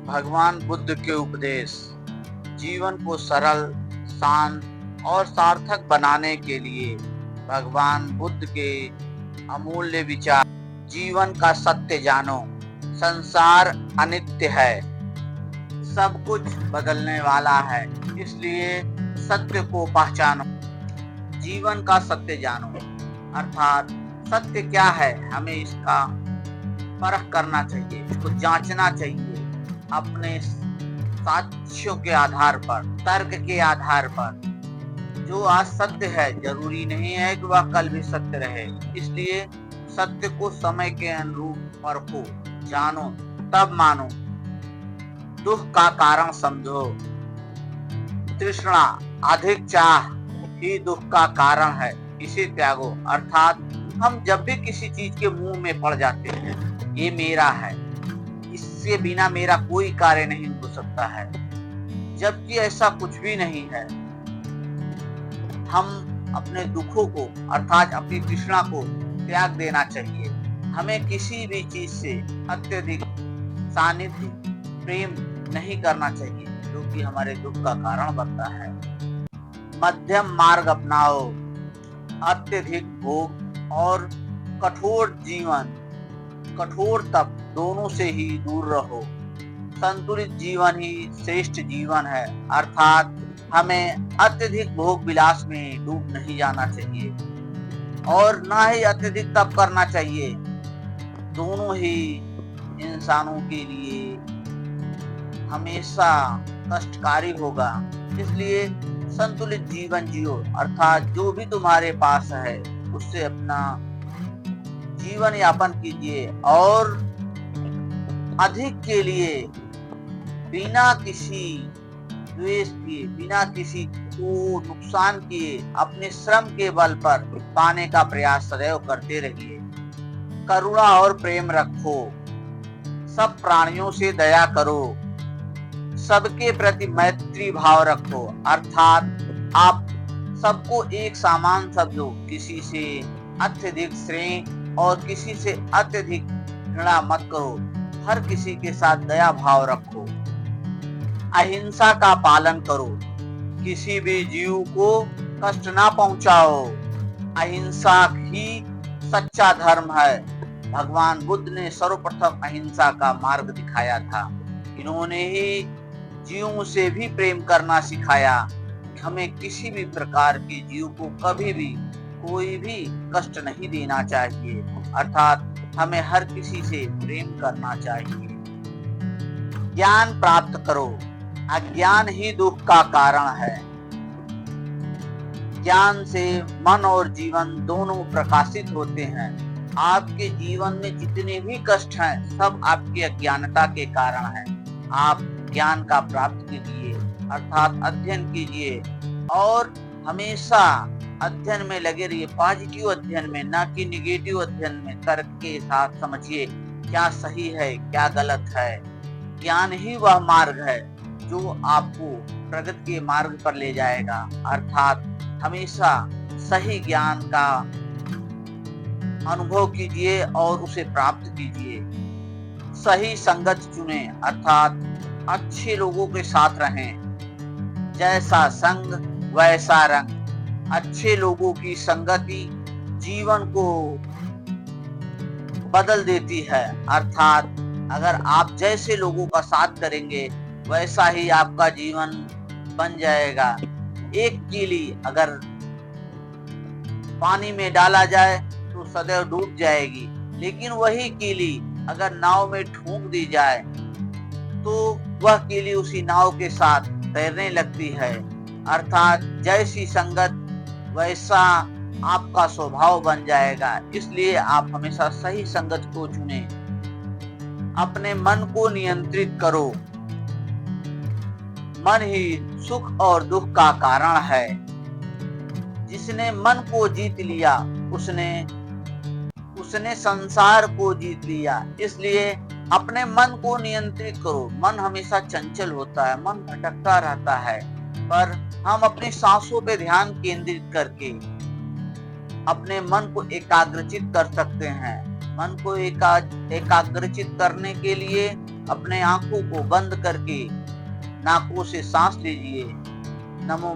भगवान बुद्ध के उपदेश जीवन को सरल, शांत और सार्थक बनाने के लिए भगवान बुद्ध के अमूल्य विचार। जीवन का सत्य जानो, संसार अनित्य है, सब कुछ बदलने वाला है, इसलिए सत्य को पहचानो। जीवन का सत्य जानो अर्थात सत्य क्या है, हमें इसका परख करना चाहिए, इसको जांचना चाहिए अपने साक्ष्यों के आधार पर, तर्क के आधार पर। जो आज सत्य है जरूरी नहीं है कि वह कल भी सत्य रहे, इसलिए सत्य को समय के अनुरूप परखो, जानो, तब मानो। दुख का कारण समझो, तृष्णा अधिक चाह ही दुख का कारण है, इसे त्यागो। अर्थात हम जब भी किसी चीज के मुंह में पड़ जाते हैं, ये मेरा है, इससे बिना मेरा कोई कार्य नहीं हो सकता है, जबकि ऐसा कुछ भी नहीं है। हम अपने दुखों को अर्थात अपनी तृष्णा को त्याग देना चाहिए। हमें किसी भी चीज से अत्यधिक सानिध्य, प्रेम नहीं करना चाहिए, जो कि हमारे दुख का कारण बनता है। मध्यम मार्ग अपनाओ, अत्यधिक भोग और कठोर जीवन, कठोर तप दोनों से ही दूर रहो। संतुलित जीवन ही श्रेष्ठ जीवन है, अर्थात हमें अत्यधिक भोग विलास में डूब नहीं जाना चाहिए और ना ही अत्यधिक तप करना चाहिए। दोनों ही इंसानों के लिए हमेशा कष्टकारी होगा, इसलिए संतुलित जीवन जियो, अर्थात जो भी तुम्हारे पास है उससे अपना जीवन यापन कीजिए और अधिक के लिए बिना किसी द्वेष किए, बिना किसी को नुकसान किए अपने श्रम के बल पर पाने का प्रयास सदैव करते रहिए। करुणा और प्रेम रखो, सब प्राणियों से दया करो, सबके प्रति मैत्री भाव रखो, अर्थात आप सबको एक समान समझो, किसी से अत्यधिक स्नेह और किसी से अत्यधिक घृणा मत करो, हर किसी के साथ दया भाव रखो। अहिंसा का पालन करो, किसी भी जीव को कष्ट ना पहुंचाओ, अहिंसा ही सच्चा धर्म है। भगवान बुद्ध ने सर्वप्रथम अहिंसा का मार्ग दिखाया था, इन्होंने ही जीवों से भी प्रेम करना सिखाया। हमें किसी भी प्रकार के जीव को कभी भी कोई भी कष्ट नहीं देना चाहिए, अर्थात हमें हर किसी से प्रेम करना चाहिए। ज्ञान प्राप्त करो, अज्ञान ही दुख का कारण है। ज्ञान से मन और जीवन दोनों प्रकाशित होते हैं। आपके जीवन में जितने भी कष्ट हैं सब आपकी अज्ञानता के कारण हैं। आप ज्ञान का प्राप्त कीजिए, अर्थात अध्ययन कीजिए और हमेशा अध्ययन में लगे रहिए, पॉजिटिव अध्ययन में, ना कि निगेटिव अध्ययन में। तर्क के साथ समझिए क्या सही है क्या गलत है। ज्ञान ही वह मार्ग है जो आपको प्रगति के मार्ग पर ले जाएगा, अर्थात हमेशा सही ज्ञान का अनुभव कीजिए और उसे प्राप्त कीजिए। सही संगत चुने, अर्थात अच्छे लोगों के साथ रहें। जैसा संग वैसा रंग, अच्छे लोगों की संगति जीवन को बदल देती है, अर्थात अगर आप जैसे लोगों का साथ करेंगे वैसा ही आपका जीवन बन जाएगा। एक कीली अगर पानी में डाला जाए तो सदैव डूब जाएगी, लेकिन वही कीली अगर नाव में ठूंक दी जाए तो वह कीली उसी नाव के साथ तैरने लगती है। अर्थात जैसी संगत वैसा आपका स्वभाव बन जाएगा, इसलिए आप हमेशा सही संगत को चुनें। अपने मन को नियंत्रित करो, मन ही सुख और दुख का कारण है। जिसने मन को जीत लिया उसने संसार को जीत लिया, इसलिए अपने मन को नियंत्रित करो। मन हमेशा चंचल होता है, मन भटकता रहता है, पर हम अपनी सांसों पे ध्यान केंद्रित करके अपने मन को एकाग्रचित कर सकते हैं। मन को एकाग्रचित करने के लिए अपने आंखों को बंद करके नाकों से सांस लीजिए। नमो